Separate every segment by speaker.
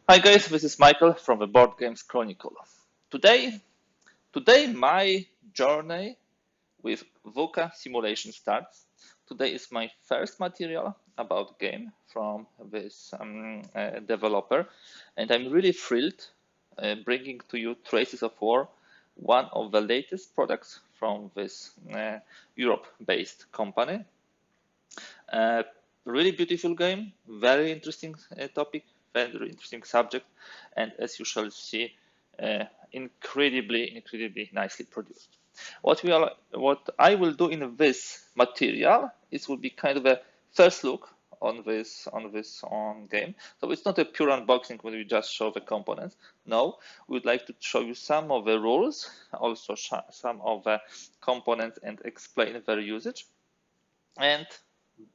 Speaker 1: Hi guys, this is Michael from the Board Games Chronicle. Today, today my journey with VUCA simulation starts. Today is my first material about game from this developer, and I'm really thrilled bringing to you Traces of War, one of the latest products from this Europe-based company. Really beautiful game, very interesting topic, very interesting subject, and as you shall see, incredibly nicely produced. What I will do in this material is will be kind of a first look on this game. So it's not a pure unboxing where we just show the components. No, we would like to show you some of the rules, also some of the components, and explain their usage, and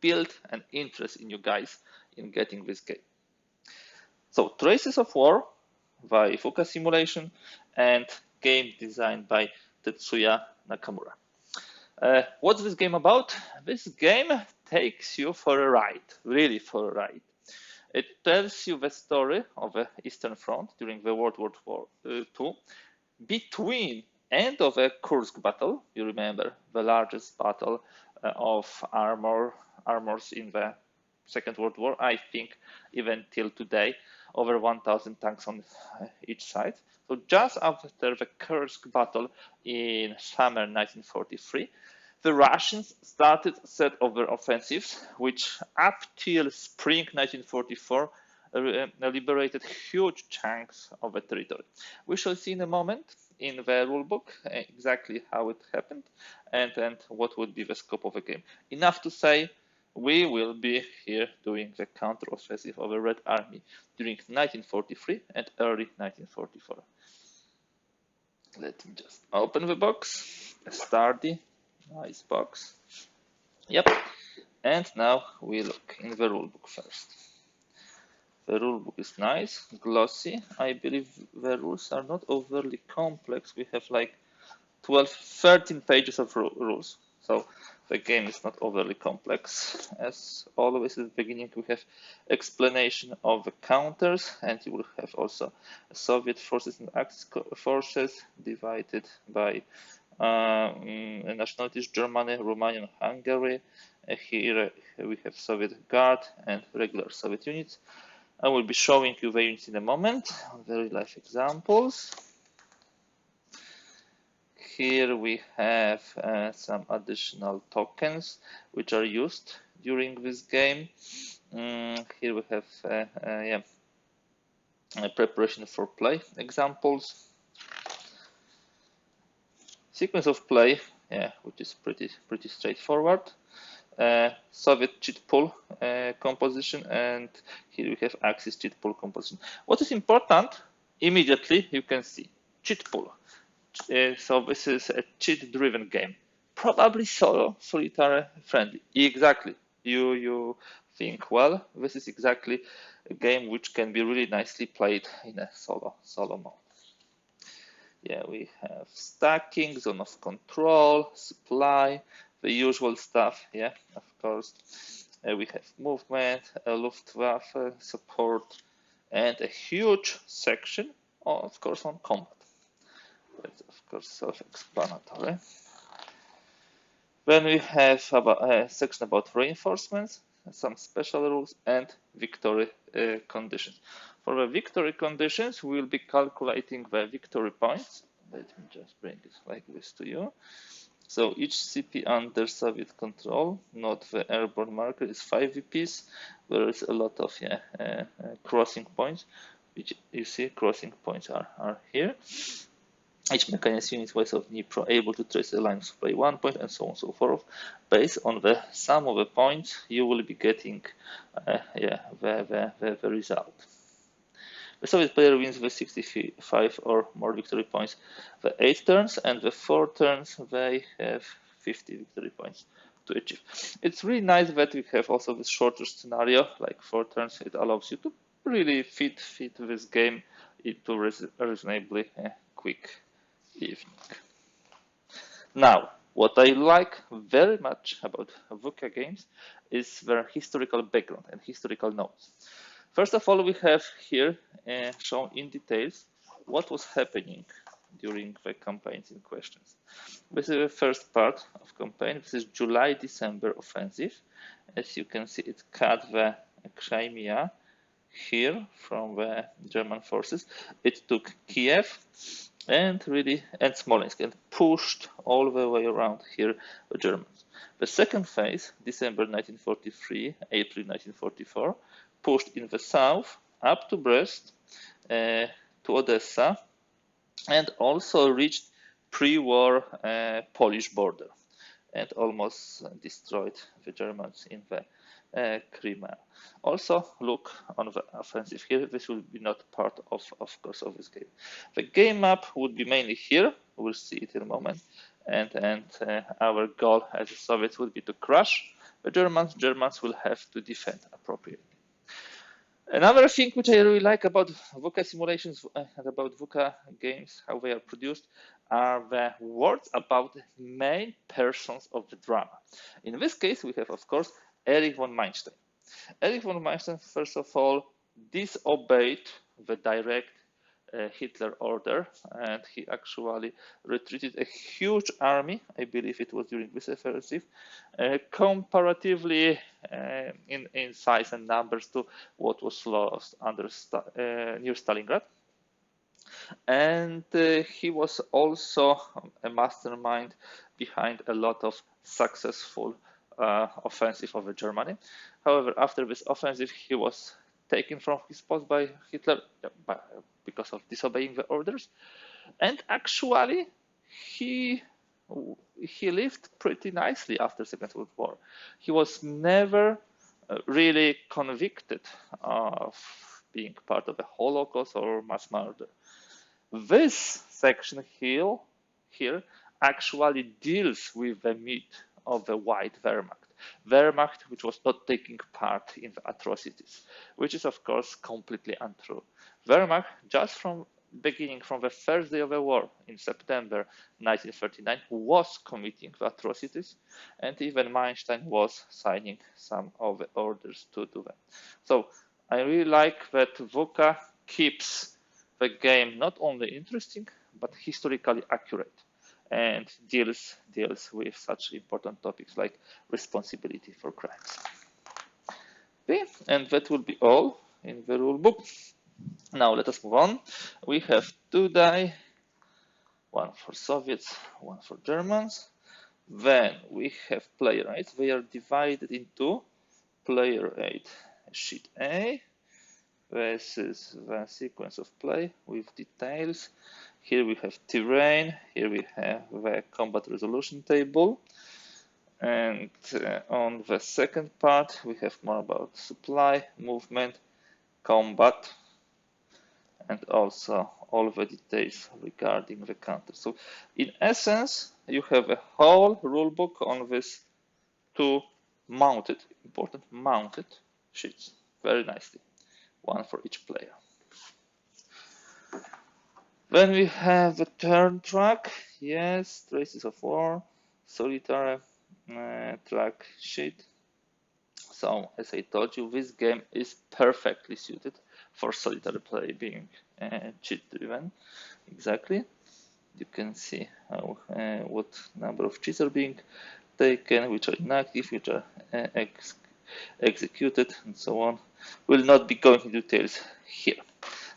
Speaker 1: build an interest in you guys in getting this game. So Traces of War by VUCA Simulation and game designed by Tetsuya Nakamura. What's this game about? This game takes you for a ride, really for a ride. It tells you the story of the Eastern Front during the World War II, between end of a Kursk battle. You remember the largest battle of armors in the Second World War, I think even till today, over 1,000 tanks on each side. So just after the Kursk battle in summer 1943, the Russians started a set of their offensives, which up till spring 1944 liberated huge chunks of the territory. We shall see in a moment in the rulebook exactly how it happened and what would be the scope of the game. Enough to say, we will be here doing the counter-offensive of the Red Army during 1943 and early 1944. Let me just open the box, a sturdy, nice box. Yep, and now we look in the rulebook first. The rulebook is nice, glossy. I believe the rules are not overly complex. We have like 12, 13 pages of rules. So the game is not overly complex. As always at the beginning, we have explanation of the counters, and you will have also Soviet forces and Axis forces divided by nationalities: Germany, Romania, and Hungary. Here we have Soviet Guard and regular Soviet units. I will be showing you the units in a moment on very live examples. Here we have some additional tokens which are used during this game. Here we have preparation for play examples. Sequence of play, which is pretty straightforward. Soviet cheat pool composition, and here we have Axis cheat pool composition. What is important, immediately you can see cheat pool. So this is a cheat-driven game, probably solo, solitaire friendly. Exactly. You think, well, this is exactly a game which can be really nicely played in a solo mode. Yeah, we have stacking, zone of control, supply, the usual stuff. Yeah, of course. We have movement, Luftwaffe support, and a huge section, of course, on combat. That's of course self-explanatory. Then we have a section about reinforcements, some special rules, and victory conditions. For the victory conditions, we will be calculating the victory points. Let me just bring it like this to you. So each CP under Soviet control, not the airborne marker, is 5 VPs. There is a lot of crossing points, which you see crossing points are here. Each mechanized unit wise of Dnipro able to trace a line of supply 1 point, and so on and so forth. Based on the sum of the points, you will be getting the result. The Soviet player wins the 65 or more victory points the 8 turns, and the 4 turns they have 50 victory points to achieve. It's really nice that we have also this shorter scenario, like 4 turns. It allows you to really fit this game into reasonably quick evening. Now, what I like very much about VUCA games is their historical background and historical notes. First of all, we have here shown in details what was happening during the campaigns in questions. This is the first part of campaign. This is July-December offensive. As you can see, it cut the Crimea here from the German forces. It took Kiev and Smolensk and pushed all the way around here the Germans. The second phase, December 1943, April 1944, pushed in the south up to Brest, to Odessa, and also reached pre-war Polish border and almost destroyed the Germans in the Crimea. Also, look on the offensive here. This will be not part of course, of this game. The game map would be mainly here. We'll see it in a moment. And our goal as the Soviets would be to crush the Germans. Germans will have to defend appropriately. Another thing which I really like about VUCA simulations and about VUCA games, how they are produced, are the words about the main persons of the drama. In this case, we have, of course, Erich von Manstein. Erich von Manstein, first of all, disobeyed the direct Hitler order, and he actually retreated a huge army. I believe it was during this offensive, comparatively in size and numbers to what was lost under near Stalingrad. And he was also a mastermind behind a lot of successful offensive over Germany. However, after this offensive, he was taken from his post by Hitler because of disobeying the orders, and actually he lived pretty nicely after Second World War. He was never really convicted of being part of a Holocaust or mass murder. This section here actually deals with the myth of the White Wehrmacht, which was not taking part in the atrocities, which is of course completely untrue. Wehrmacht, just from beginning, from the first day of the war in September 1939, was committing the atrocities, and even Manstein was signing some of the orders to do them. So I really like that VUCA keeps the game not only interesting, but historically accurate, and deals with such important topics like responsibility for crimes. Okay, and that will be all in the rule book. Now let us move on. We have two die, one for Soviets, one for Germans. Then we have player aids. They are divided into player aid sheet A. This is the sequence of play with details. Here we have terrain. Here we have the combat resolution table. And on the second part, we have more about supply, movement, combat, and also all the details regarding the counter. So in essence, you have a whole rulebook on this two important mounted sheets, very nicely, one for each player. Then we have the turn track, yes, traces of war, solitary track sheet. So as I told you, this game is perfectly suited for solitary play, being cheat driven. Exactly. You can see how, what number of cheats are being taken, which are inactive, which are executed, and so on. We'll not be going into details here.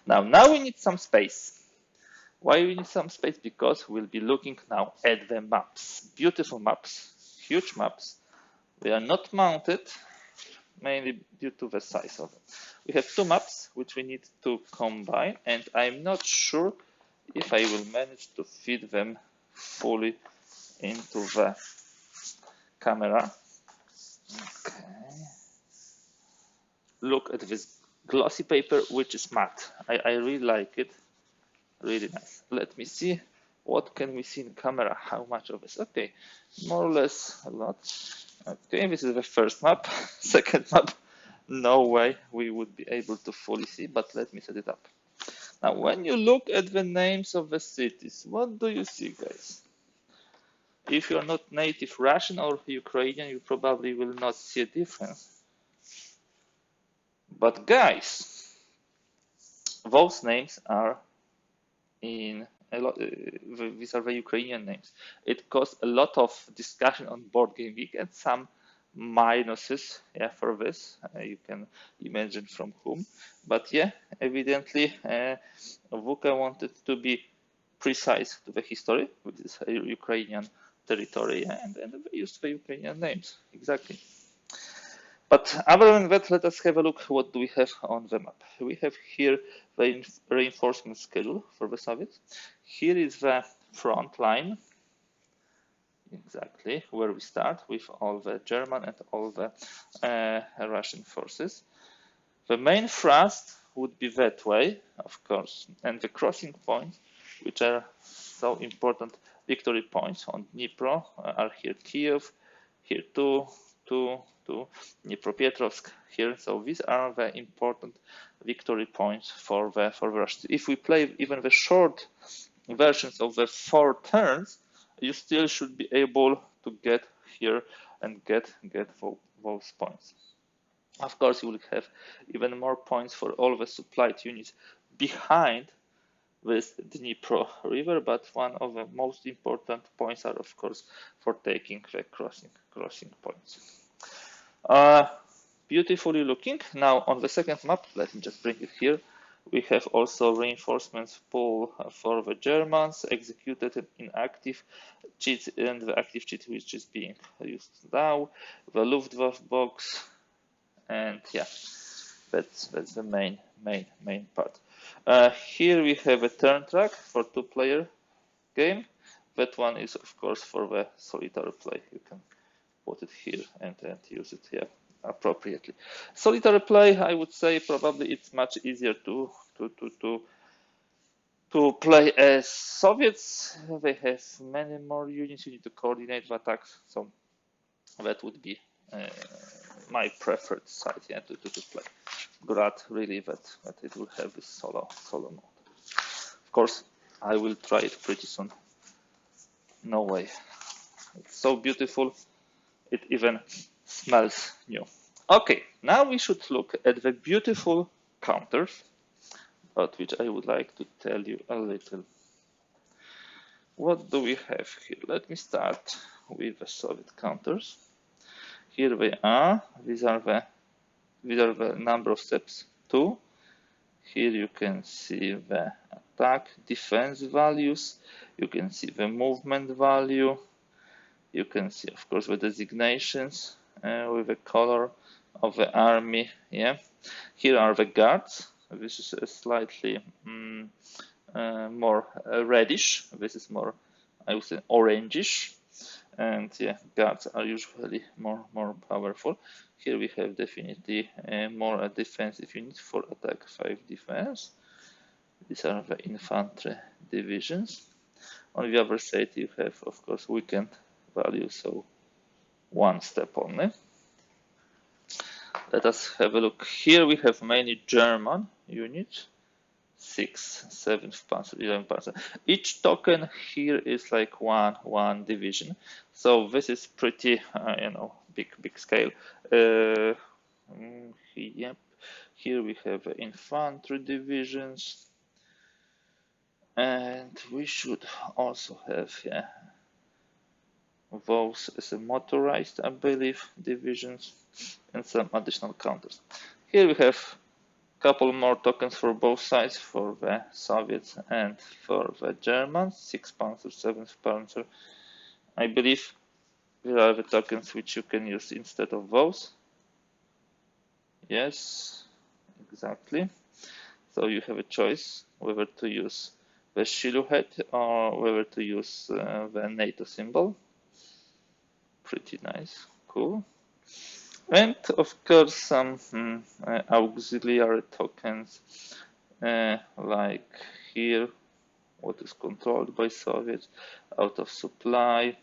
Speaker 1: Now we need some space. Why we need some space? Because we'll be looking now at the maps. Beautiful maps, huge maps. They are not mounted, mainly due to the size of them. We have two maps which we need to combine, and I'm not sure if I will manage to fit them fully into the camera. Okay. Look at this glossy paper, which is matte. I really like it. Really nice. Let me see. What can we see in camera? How much of this? Okay, more or less a lot. Okay, this is the first map. Second map, no way we would be able to fully see, but let me set it up. Now, when you look at the names of the cities, what do you see, guys? If you're not native Russian or Ukrainian, you probably will not see a difference. But guys, those names are in a lot. These are the Ukrainian names. It caused a lot of discussion on Board Game Week and some minuses, yeah, for this. You can imagine from whom. But yeah, evidently, VUCA wanted to be precise to the history, which is a Ukrainian territory, and they used the Ukrainian names exactly. But other than that, let us have a look what do we have on the map. We have here the reinforcement schedule for the Soviets. Here is the front line, exactly where we start with all the German and all the Russian forces. The main thrust would be that way, of course, and the crossing points, which are so important victory points on Dnipro, are here Kiev, here two, Dnipropetrovsk here. So these are the important victory points for the Russians. If we play even the short versions of the 4 turns, you still should be able to get here and get those points. Of course, you will have even more points for all the supplied units behind this Dnipro river, but one of the most important points are, of course, for taking the crossing points. Beautifully looking. Now on the second map, let me just bring it here. We have also reinforcements pool for the Germans executed in active cheat, and the active cheat which is being used now. The Luftwaffe box, and yeah, that's the main part. Here we have a turn track for 2-player game. That one is of course for the solitary play. You can put it here and use it here appropriately. Solitary play, I would say probably it's much easier to play as Soviets. They have many more units. You need to coordinate the attacks, so that would be my preferred side, yeah, to play. Glad really that it will have this solo mode. Of course, I will try it pretty soon. No way. It's so beautiful. It even smells new. Okay, now we should look at the beautiful counters, about which I would like to tell you a little. What do we have here? Let me start with the Soviet counters. Here they are. These are the number of steps 2. Here you can see the attack, defense values. You can see the movement value. You can see, of course, the designations with the color of the army. Yeah. Here are the guards. This is a slightly more reddish. This is more, I would say, orangish. And yeah, guards are usually more powerful. Here we have definitely more defensive units for attack 5 defense. These are the infantry divisions. On the other side, you have, of course, weakened value, so 1 step only. Let us have a look. Here we have many German units. 6th, 7th Panzer, 11th Panzer. Each token here is like one division. So this is pretty, big scale. Yep. Here we have infantry divisions. And we should also have, those as a motorized, I believe, divisions and some additional counters. Here we have couple more tokens for both sides, for the Soviets and for the Germans. 6th Panzer, 7th Panzer. I believe there are the tokens which you can use instead of those. Yes, exactly. So you have a choice whether to use the Shiluhet or whether to use the NATO symbol. Pretty nice, cool. And of course some auxiliary tokens like here, what is controlled by Soviets, out of supply.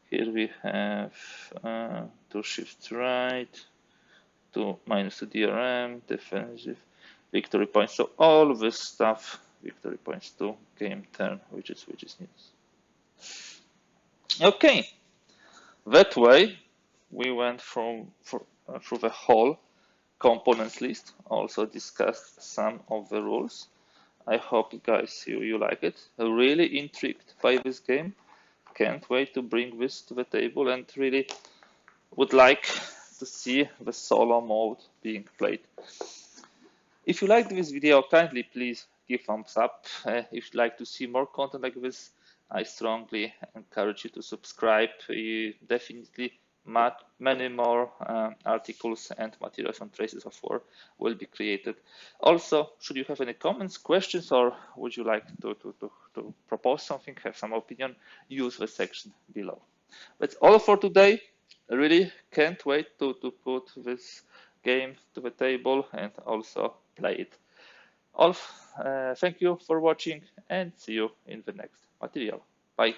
Speaker 1: Here we have 2 shift right, 2 -2 DRM, defensive, victory points. So all this stuff, victory points to game turn, which is needed. Okay, that way we went through the whole components list, also discussed some of the rules. I hope, guys, you like it. Really intrigued by this game. Can't wait to bring this to the table, and really would like to see the solo mode being played. If you liked this video, kindly please give thumbs up. If you'd like to see more content like this, I strongly encourage you to subscribe. Definitely many more articles and materials on traces of war will be created. Also, should you have any comments, questions, or would you like to propose something, have some opinion, use the section below. That's all for today. I really can't wait to put this game to the table and also play it. All, thank you for watching and see you in the next material. Bye.